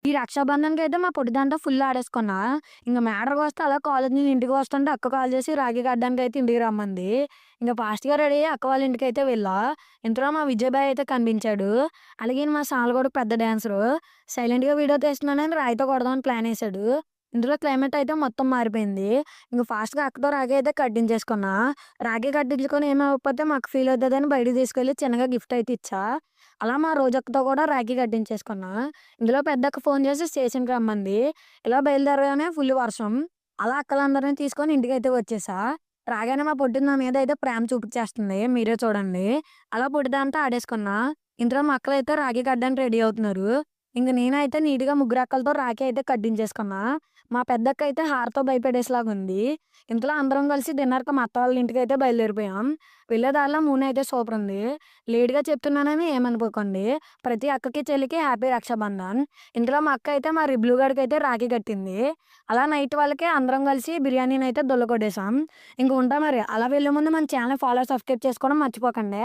ఈ రక్షాబంధన్‌కైతే మా పొట్టిదాంతో ఫుల్ ఆడేసుకున్నా. ఇంక మ్యాటర్‌కొస్తే అలా కాలేజీ నుంచి ఇంటికి వస్తుంటే అక్క కాల్ చేసి రాఖీ కట్టడానికైతే ఇంటికి రమ్మంది. ఇంక ఫాస్ట్‌గా రెడీ అయ్యి అక్క వాళ్ళ ఇంటికైతే వెళ్ళా. ఇంతలో మా విజయ్ బాయ్ అయితే కనిపించాడు. అలాగే మా సాలగోడు పెద్ద డాన్సరు. సైలెంట్‌గా వీడియో తీస్తున్నానని రాయితో కొడదామని ప్లానేసాడు. ఇందులో క్లైమేట్ అయితే మొత్తం మారిపోయింది. ఇంక ఫాస్ట్‌గా అక్కతో రాఖీ అయితే కట్టించేసుకున్నా. రాఖీ కట్టించుకొని ఏమవ్వకపోతే మా అక్క ఫీల్ అవుతదని బయటికి తీసుకెళ్ళి చిన్నగా గిఫ్ట్ అయితే ఇచ్చా. అలా మా రోజక్కతో కూడా రాఖీ కట్టించేసుకున్నా. ఇందులో పెద్దక్క ఫోను చేసి స్టేషన్‌కి రమ్మంది. ఇలా బయలుదేరగానే ఫుల్ వర్షం. అలా అక్కలందరిని తీసుకొని ఇంటికైతే వచ్చేసా. రాగానే మా పొట్టిది నా మీద అయితే ప్రేమ చూపిచ్చేస్తుంది. మీరే చూడండి. అలా పొట్టిదాంతో ఆడేసుకున్నా. ఇంతలో మా అక్కలైతే రాఖీ కట్టడానికి రెడీ అవుతున్నారు. ఇంక నేనైతే నీట్‌గా ముగ్గురు అక్కలతో రాఖీ అయితే కట్టించేసుకున్నా. మా పెద్దక్క అయితే హారతో భయపెట్టేసేలాగుంది. ఇంతలో అందరం కలిసి డిన్నర్‌కి మా అత్త వాళ్ళ ఇంటికైతే బయలుదేరిపోయాం. వెళ్ళే దారిలో మూన్ అయితే సూపరుంది. లేట్‌గా చెప్తున్నానని ఏమనుకోకండి. ప్రతి అక్కకి, చెల్లికి హ్యాపీ రక్షాబంధన్. ఇందులో మా అక్క అయితే మా రిబ్లు గాడికైతే రాఖీ కట్టింది. అలా నైట్ వాళ్ళకి అందరం కలిసి బిర్యానీనైతే దొల్లగొట్టేసాం. ఇంక ఉంటా మరి. అలా వెళ్ళే ముందు మన ఛానెల్ ఫాలో, సబ్స్క్రైబ్ చేసుకోవడం మర్చిపోకండి.